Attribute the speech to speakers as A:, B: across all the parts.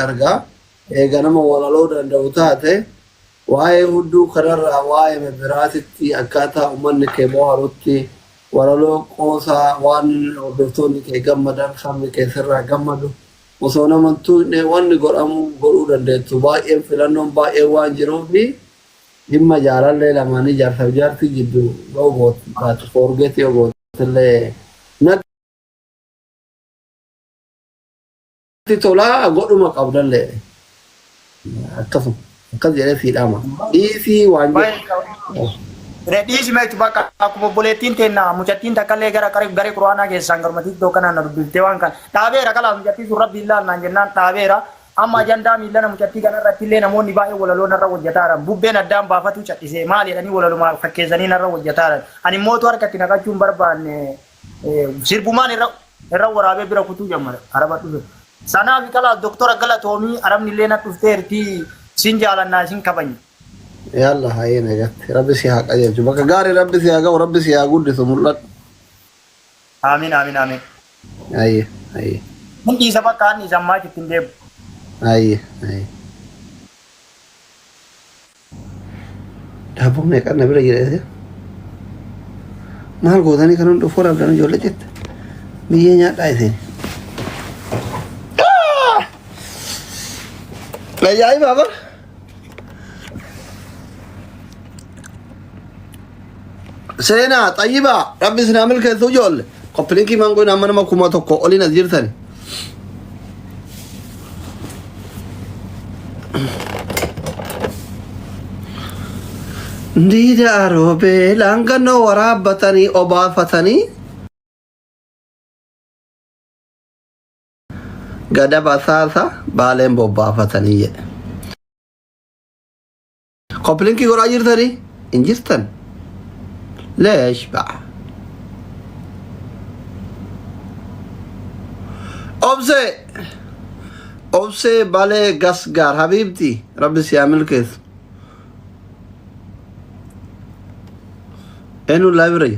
A: argaa ganama walaloo danda'u taate waa'ee hudduu kanarraa waa'ee biraatitti akkaataa uummanni kee bohaarutti walaloo qoosaa waan hordoftoonni kee gammadan sabni kee sirraa gammadu osoo namantuu wanni godhuu dandeettu baay'een filannoon baay'ee waan jiruufi dhimma jaalallee lamaanii jaarsaaf jaartii jidduu yoo gootu taatu forgeetii yoo gootillee natti tolaa godhuma qabdallee akkasuma akkas jedhee siidhama dhiisii waan jedhu.
B: Redhiis meetu bakka akkuma obboleettiin teenna mucattiin takkallee gara garee quraanaa keessaan garmatii iddoo kanaan na dubbiftee waan kana dhaabeera kalaa mucattii sun rabbi illaan naan jennaan dhaabeera amma ajandaa miillana mucattii kanarratti illee namoonni baay'ee walaloo narra hojjetaaran bubbeen addaan baafatu cadhisee maal jedhanii walaluma fakkeessanii narra hojjetaaran ani mootu harkatti naqachuun barbaanne sirbumaan irra waraabee bira kutuu jammada araba dhufe sanaaf kalaa doktora Galatoomii arabni illee na dhufteerti sin jaalannaa sin kabanya.
A: يلا هاي نجت ربي سياق أجل بقى قاري ربي سياقه وربي سياقه دي ثم الله
B: آمين آمين آمين
A: أي
B: من دي سبا كان نسمع كتندب
A: أي دابون نيك أنا بلا جريء ما هالقوة ثاني كانوا دفورا بدنا جولة جت بيجي عايزين لا جاي بابا سينا طيبة ربي سنعمل كذا جول قبلين كي ما نقول نعمل ما كوما توكو أولي نزير ثاني ديدا روبي لانغنو ورابتني أبافتني غدا باساسا بالين بوبافتني قبلين كي غراجير ثاني إنجستن ليش بقى أبسي بالي قصقار حبيبتي ربي سيعمل كيف إنو اللايبرري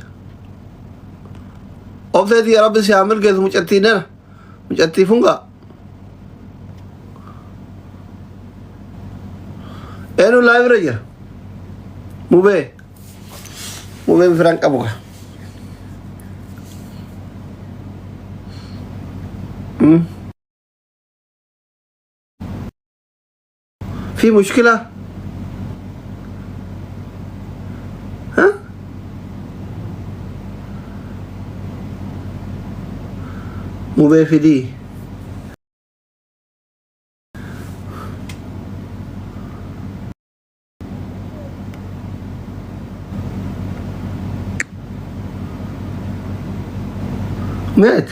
A: أبسي دي ربي سيعمل كيف مجتينا مجتي فنقا إنو اللايبرري مو بين فرانك أبوك في مشكلة ها مو بين في دي مات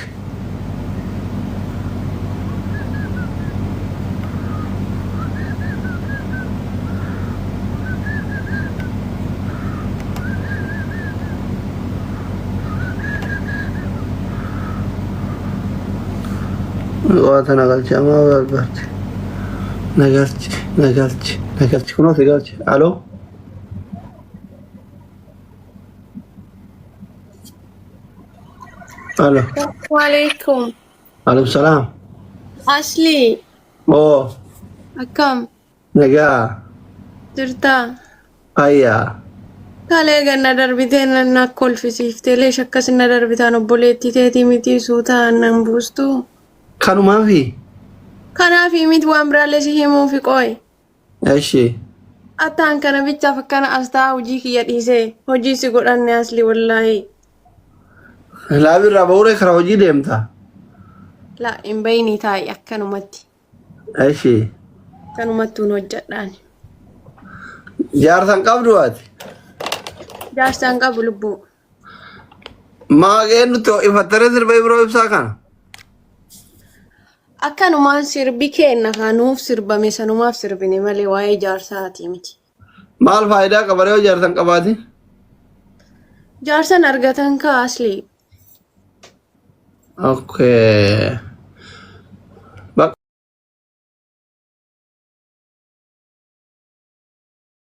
A: واتنا قالت ما قالت نقلت كنو قالت الو الو
C: السلام عليكم.
A: عليكم السلام.
C: أشلي.
A: أوه.
C: أكم.
A: نجا.
C: جرتا.
A: أيا.
C: كالي جنا دربتين ناكل في سيفتي ليش أكسنا دربتان وبوليتي تيتي ميتي سوتا نمبوستو.
A: كانوا ما في.
C: كان في ميت وامبرا ليش هيمو في قوي.
A: إيشي.
C: أتان كان بيتشا فكان أستا وجيكي يديسي وجي سيقول أني أصلي والله.
A: لا بالرابورة خراجي ديمتا.
C: لا إن بيني تاي أكنو متي.
A: إيشي.
C: كانوا متو نوجداني.
A: جارسان قبضوات.
C: جارسان قبل بو.
A: ما كأنه تو إفترة سربي برو إبساكان.
C: أكنو ما سربي كأنه كانوف سربا مسانو ما سربيني مالي واي جارساتي متي.
A: ما الفائدة كبره جارسان قبادي؟
C: جارسان أرغتان كأصلي.
A: اوكي بقى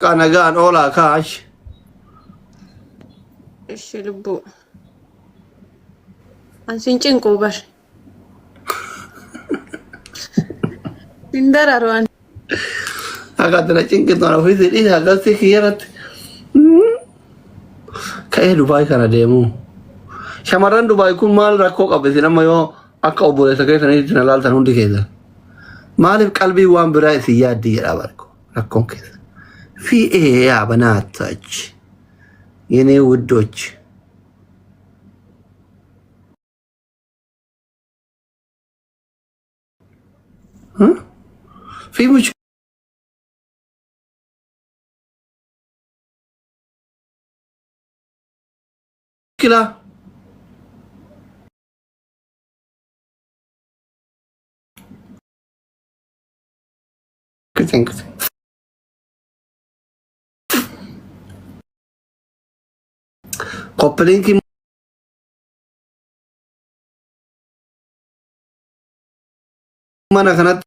A: كان جان اولا كاش
C: ايش لبو انسين چنكو بر Indararuan.
A: Agak tercing kita orang fisik ini agak sih kiarat. Kayak Dubai kan ada mu. Syamaran Dubai ku mal rakok apa sih namanya? Aku boleh sekali sana itu nalal tanun dikeda. Malif kalbi wan berai siyad di rabarku. Rakok keda. في ايه يا بنات يعني ودوج ها في مشكلة كتن قبلين كي mana kanat